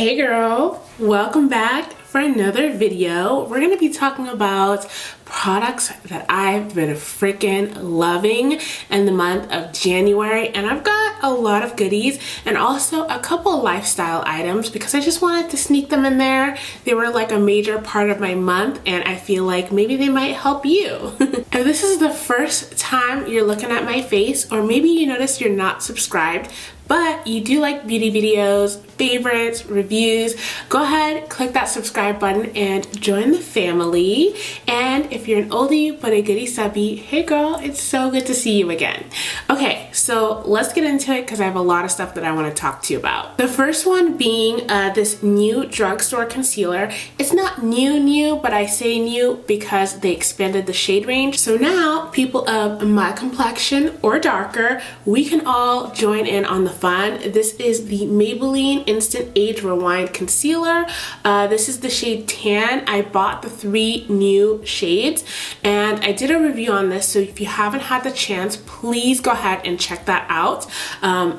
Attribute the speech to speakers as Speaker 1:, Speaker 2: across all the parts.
Speaker 1: Hey girl, welcome back for another video. We're gonna be talking about products that I've been freaking loving in the month of January, and I've got a lot of goodies and also a couple lifestyle items because I just wanted to sneak them in there. They were like a major part of my month and I feel like maybe they might help you. If this is the first time you're looking at my face, or maybe you notice you're not subscribed but you do like beauty videos, favorites, reviews, go ahead, click that subscribe button and join the family. And if you're an oldie but a goodie subbie, hey girl, it's so good to see you again. Okay, so let's get into it because I have a lot of stuff that I want to talk to you about. The first one being this new drugstore concealer. It's not new, but I say new because they expanded the shade range. So now people of my complexion or darker, we can all join in on the fun. This is the Maybelline Instant Age Rewind Concealer. This is the shade Tan. I bought the 3 new shades and I did a review on this, so if you haven't had the chance, please go ahead and check that out.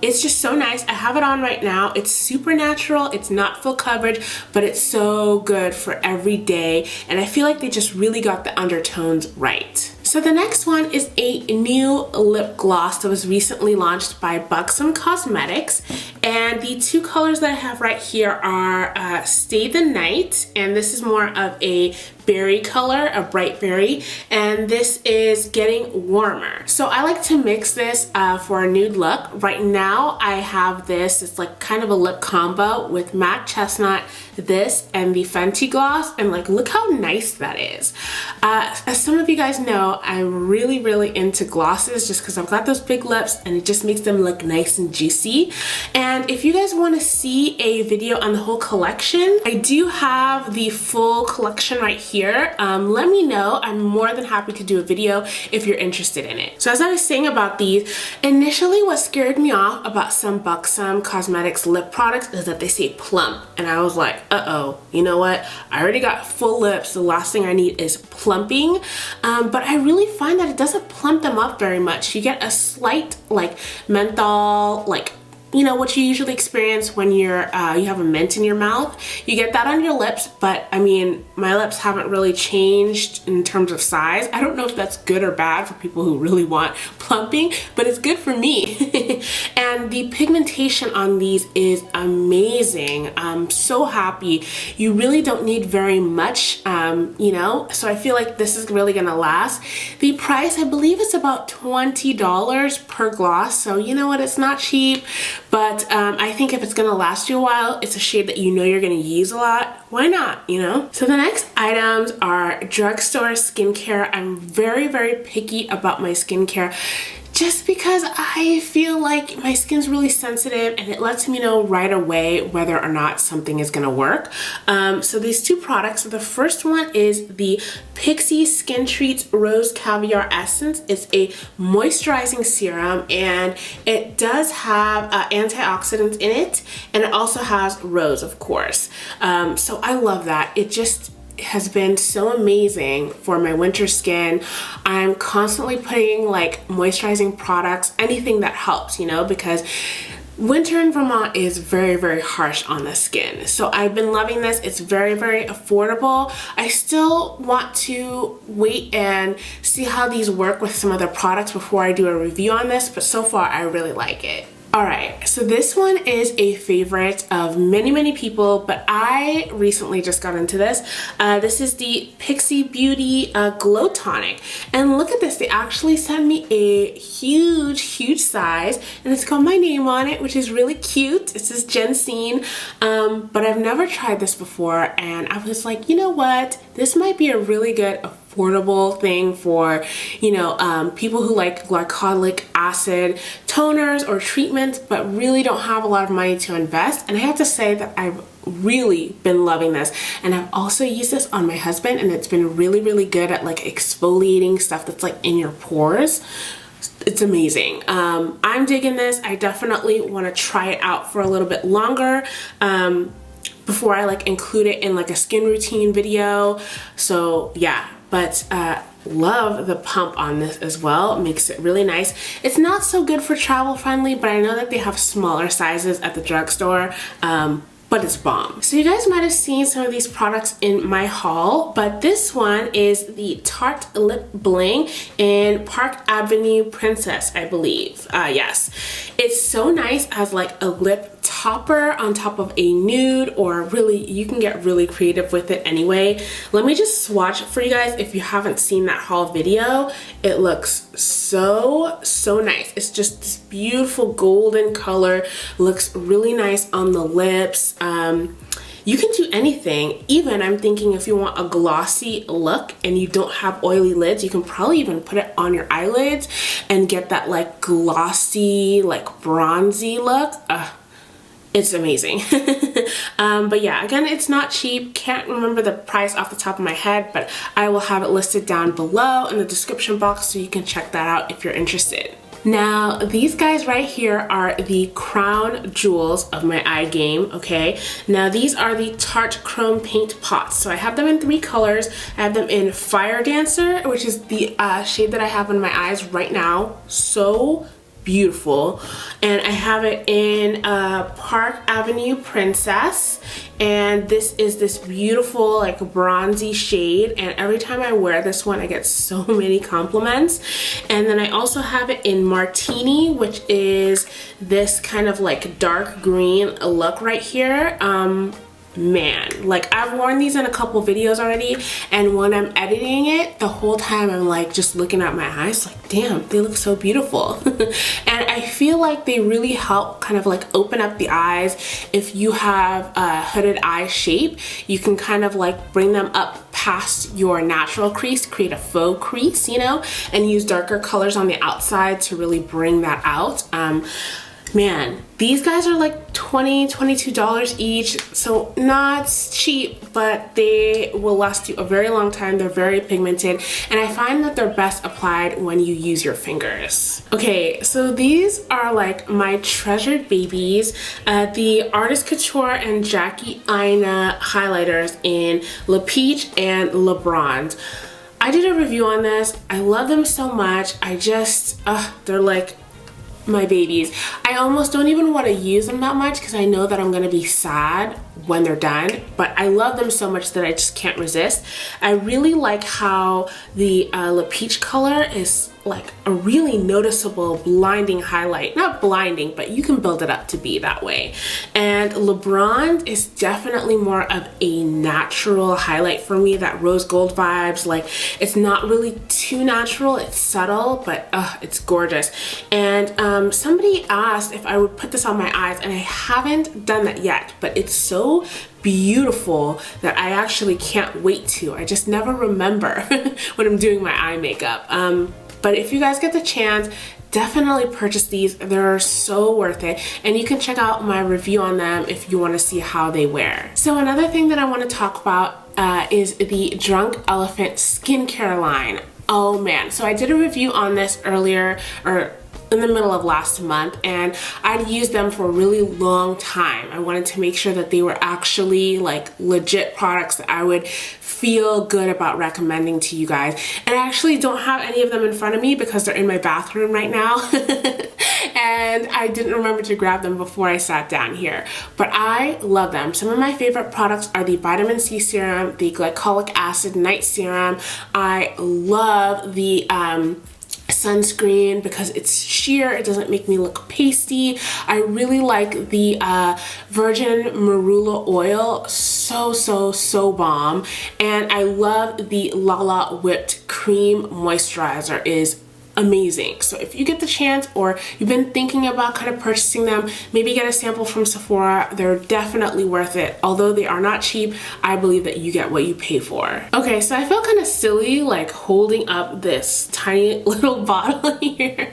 Speaker 1: It's just so nice. I have it on right now. It's super natural. It's not full coverage, but it's so good for every day, and I feel like they just really got the undertones right. So the next one is a new lip gloss that was recently launched by Buxom Cosmetics, and the 2 colors that I have right here are Stay the Night, and this is more of a berry color, a bright berry, and this is Getting Warmer. So I like to mix this for a nude look. Right now I have this, it's like kind of a lip combo with matte chestnut, this, and the Fenty gloss, and like look how nice that is. As some of you guys know, I'm really into glosses just because I've got those big lips and it just makes them look nice and juicy. And if you guys want to see a video on the whole collection, I do have the full collection right here. Let me know. I'm more than happy to do a video if you're interested in it. So as I was saying about these, initially what scared me off about some Buxom Cosmetics lip products is that they say plump, and I was like, uh-oh, you know what? I already got full lips. The last thing I need is plumping, but I really find that it doesn't plump them up very much. You get a slight like menthol, like, you know, what you usually experience when you're you have a mint in your mouth. You get that on your lips, but I mean, my lips haven't really changed in terms of size. I don't know if that's good or bad for people who really want plumping, but it's good for me. And the pigmentation on these is amazing. I'm so happy. You really don't need very much, you know, so I feel like this is really gonna last. The price, I believe, is about $20 per gloss, so you know what, it's not cheap. But I think if it's gonna last you a while, it's a shade that you know you're gonna use a lot, why not, you know? So the next items are drugstore skincare. I'm very picky about my skincare just because I feel like my skin's really sensitive and it lets me know right away whether or not something is gonna work. So these 2 products, the first one is the Pixi Skin Treats Rose Caviar Essence. It's a moisturizing serum and it does have antioxidants in it, and it also has rose, of course. So I love that. It just has been so amazing for my winter skin. I'm constantly putting like moisturizing products, anything that helps, you know, because winter in Vermont is very harsh on the skin. So I've been loving this. It's very affordable. I still want to wait and see how these work with some other products before I do a review on this, but so far I really like it. Alright, so this one is a favorite of many people, but I recently just got into this. This is the Pixi Beauty Glow Tonic. And look at this, they actually sent me a huge size, and it's got my name on it, which is really cute. This is Jensine, but I've never tried this before, and I was like, you know what? This might be a really good affordable thing for, you know, people who like glycolic acid toners or treatments but really don't have a lot of money to invest. And I have to say that I've really been loving this, and I've also used this on my husband, and it's been really good at like exfoliating stuff that's like in your pores. It's amazing. I'm digging this. I definitely want to try it out for a little bit longer before I like include it in like a skin routine video. So yeah, but love the pump on this as well. It makes it really nice. It's not so good for travel friendly, but I know that they have smaller sizes at the drugstore. but it's bomb. So you guys might have seen some of these products in my haul, but this one is the Tarte Lip Bling in Park Avenue Princess, I believe. Yes. It's so nice as like a lip topper on top of a nude, or really, you can get really creative with it anyway. Let me just swatch it for you guys if you haven't seen that haul video. It looks so nice. It's just this beautiful golden color, looks really nice on the lips. You can do anything. Even I'm thinking if you want a glossy look and you don't have oily lids, you can probably even put it on your eyelids and get that like glossy, like bronzy look. It's amazing. But yeah, again, it's not cheap. Can't remember the price off the top of my head, but I will have it listed down below in the description box so you can check that out if you're interested. Now, these guys right here are the crown jewels of my eye game, okay? Now, these are the Tarte Chrome Paint Pots. So I have them in 3 colors. I have them in Fire Dancer, which is the shade that I have in my eyes right now. So beautiful. And I have it in Park Avenue Princess, and this is this beautiful like bronzy shade, and every time I wear this one I get so many compliments. And then I also have it in Martini, which is this kind of like dark green look right here. Man, like I've worn these in a couple videos already, and when I'm editing it, the whole time I'm like just looking at my eyes like, damn, they look so beautiful. And I feel like they really help kind of like open up the eyes. If you have a hooded eye shape, you can kind of like bring them up past your natural crease, create a faux crease, you know, and use darker colors on the outside to really bring that out. Man, these guys are like $22 each, so not cheap, but they will last you a very long time. They're very pigmented, and I find that they're best applied when you use your fingers. Okay, so these are like my treasured babies, the Artist Couture and Jackie Aina highlighters in Le Peach and Le Bronze. I did a review on this. I love them so much. I just, they're like my babies. I almost don't even want to use them that much because I know that I'm going to be sad when they're done, but I love them so much that I just can't resist. I really like how the Le Peach color is like a really noticeable blinding highlight. Not blinding, but you can build it up to be that way. And Le Bronze is definitely more of a natural highlight for me, that rose gold vibes. Like, it's not really too natural, it's subtle, but it's gorgeous. And somebody asked if I would put this on my eyes, and I haven't done that yet, but it's so beautiful that I actually can't wait to. I just never remember when I'm doing my eye makeup. But if you guys get the chance, definitely purchase these. They're so worth it, and you can check out my review on them if you want to see how they wear. So another thing that I want to talk about is the Drunk Elephant skincare line. Oh man, so I did a review on this earlier, or in the middle of last month, and I'd used them for a really long time. I wanted to make sure that they were actually like legit products that I would feel good about recommending to you guys. And I actually don't have any of them in front of me because they're in my bathroom right now. And I didn't remember to grab them before I sat down here, but I love them. Some of my favorite products are the vitamin C serum, the glycolic acid night serum. I love the sunscreen because it's sheer, it doesn't make me look pasty. I really like the virgin marula oil, so bomb. And I love the Lala whipped cream moisturizer, is amazing. So if you get the chance, or you've been thinking about kind of purchasing them, maybe get a sample from Sephora. They're definitely worth it. Although they are not cheap, I believe that you get what you pay for. Okay, so I feel kind of silly like holding up this tiny little bottle here,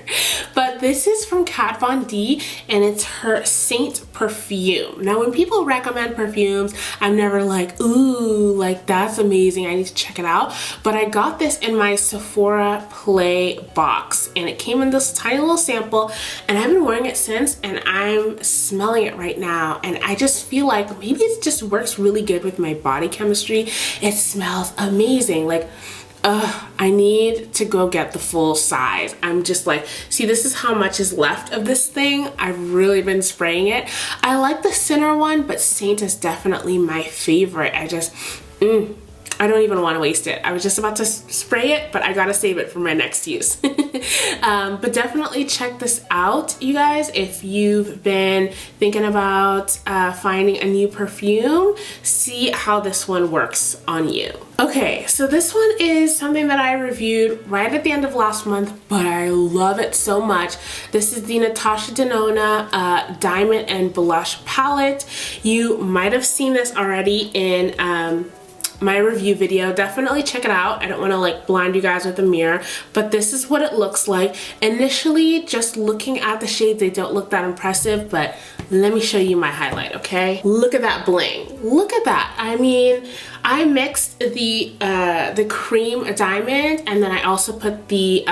Speaker 1: but this is from Kat Von D, and it's her Saint perfume. Now when people recommend perfumes, I'm never like, ooh, like that's amazing, I need to check it out. But I got this in my Sephora Play box, and it came in this tiny little sample, and I've been wearing it since, and I'm smelling it right now, and I just feel like maybe it just works really good with my body chemistry. It smells amazing. Like, I need to go get the full size. I'm just like, see, this is how much is left of this thing. I've really been spraying it. I like the center one, but Saint is definitely my favorite. I just, I don't even want to waste it. I was just about to spray it, but I gotta save it for my next use. But definitely check this out, you guys, if you've been thinking about finding a new perfume. See how this one works on you. Okay, so this one is something that I reviewed right at the end of last month, but I love it so much. This is the Natasha Denona Diamond and Blush Palette. You might have seen this already in my review video. Definitely check it out. I don't want to like blind you guys with a mirror, but this is what it looks like. Initially, just looking at the shades, they don't look that impressive, but let me show you my highlight, okay? Look at that bling. Look at that. I mean, I mixed the cream diamond, and then I also put the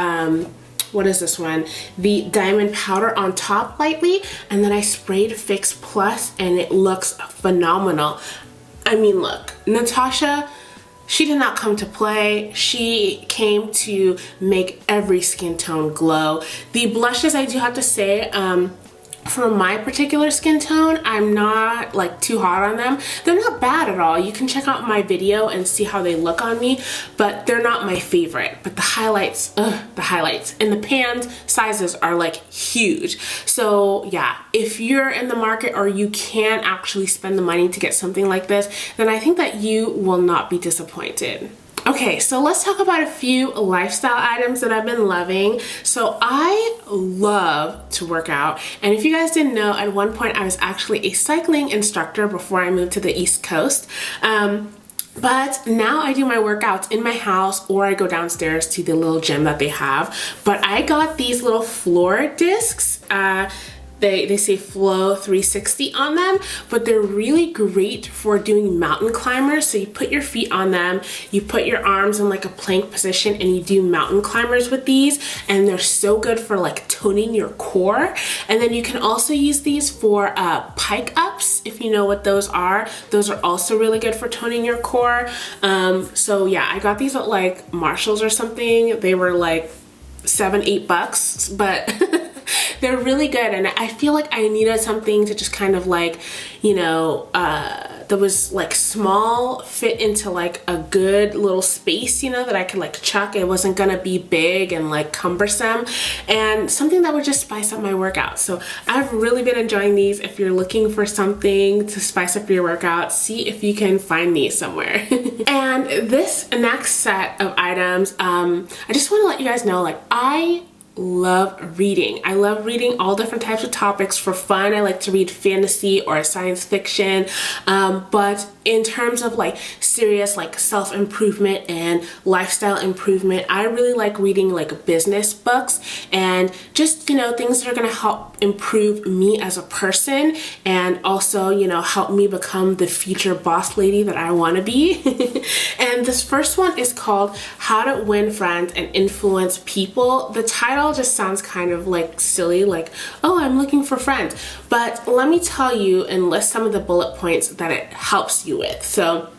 Speaker 1: what is this one? The diamond powder on top lightly, and then I sprayed Fix Plus, and it looks phenomenal. I mean, look, Natasha, she did not come to play. She came to make every skin tone glow. The blushes, I do have to say, for my particular skin tone, I'm not like too hot on them. They're not bad at all. You can check out my video and see how they look on me, but they're not my favorite. But the highlights, the highlights. And the panned sizes are like huge. So yeah, if you're in the market or you can actually spend the money to get something like this, then I think that you will not be disappointed. Okay, so let's talk about a few lifestyle items that I've been loving. So I love to work out, and if you guys didn't know, at one point I was actually a cycling instructor before I moved to the East Coast. But now I do my workouts in my house, or I go downstairs to the little gym that they have. But I got these little floor discs. They say Flow 360 on them, but they're really great for doing mountain climbers. So you put your feet on them, you put your arms in like a plank position, and you do mountain climbers with these, and they're so good for like toning your core. And then you can also use these for pike ups, if you know what those are. Those are also really good for toning your core. So yeah, I got these at like Marshall's or something. They were like $7-8, but they're really good, and I feel like I needed something to just kind of like, you know, that was like small, fit into like a good little space, you know, that I could like chuck. It wasn't gonna be big and like cumbersome, and something that would just spice up my workout. So I've really been enjoying these. If you're looking for something to spice up your workout, see if you can find these somewhere. And this next set of items, I just want to let you guys know, like, I love reading. I love reading all different types of topics for fun. I like to read fantasy or science fiction, but in terms of like serious like self-improvement and lifestyle improvement, I really like reading like business books and just, you know, things that are going to help improve me as a person, and also, you know, help me become the future boss lady that I want to be. And this first one is called How to Win Friends and Influence People. The title just sounds kind of like silly, like, oh, I'm looking for friends. But let me tell you and list some of the bullet points that it helps you with. So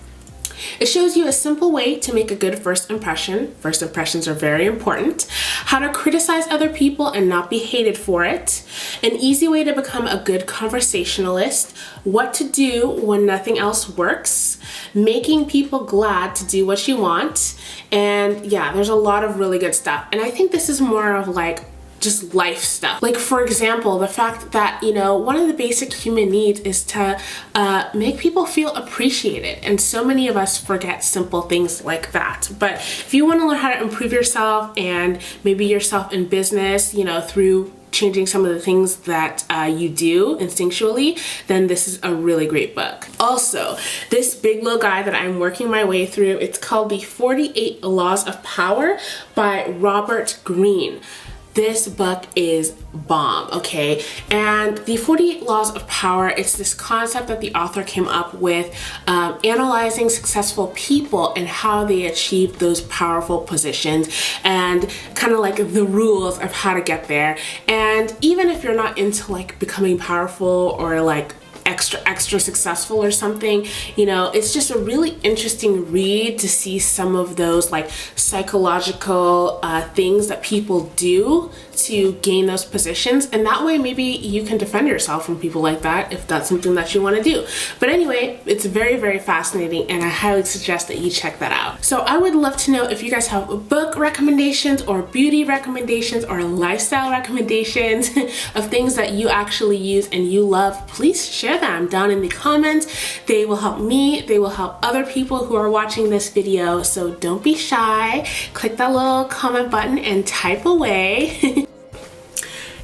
Speaker 1: it shows you a simple way to make a good first impression. First impressions are very important. How to criticize other people and not be hated for it. An easy way to become a good conversationalist. What to do when nothing else works. Making people glad to do what you want. And yeah, there's a lot of really good stuff. And I think this is more of like just life stuff. Like, for example, the fact that, you know, one of the basic human needs is to make people feel appreciated, and so many of us forget simple things like that. But if you want to learn how to improve yourself and maybe yourself in business, you know, through changing some of the things that you do instinctually, then this is a really great book. Also, this big little guide that I'm working my way through, it's called The 48 Laws of Power by Robert Greene. This book is bomb, okay? And the 48 Laws of Power, it's this concept that the author came up with, analyzing successful people and how they achieved those powerful positions, and kind of like the rules of how to get there. And even if you're not into like becoming powerful or like extra successful or something. You know, it's just a really interesting read to see some of those like psychological things that people do to gain those positions, and that way maybe you can defend yourself from people like that if that's something that you want to do. But anyway, it's very fascinating, and I highly suggest that you check that out. So I would love to know if you guys have book recommendations or beauty recommendations or lifestyle recommendations of things that you actually use and you love. Please share them down in the comments. They will help me, they will help other people who are watching this video, so don't be shy. Click that little comment button and type away.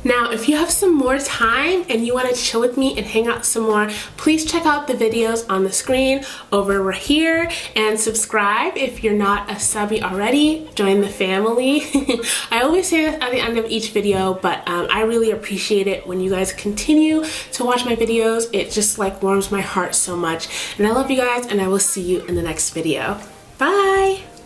Speaker 1: Now, if you have some more time and you want to chill with me and hang out some more, please check out the videos on the screen over here and subscribe if you're not a subby already. Join the family. I always say this at the end of each video, but I really appreciate it when you guys continue to watch my videos. It just like warms my heart so much. And I love you guys, and I will see you in the next video. Bye!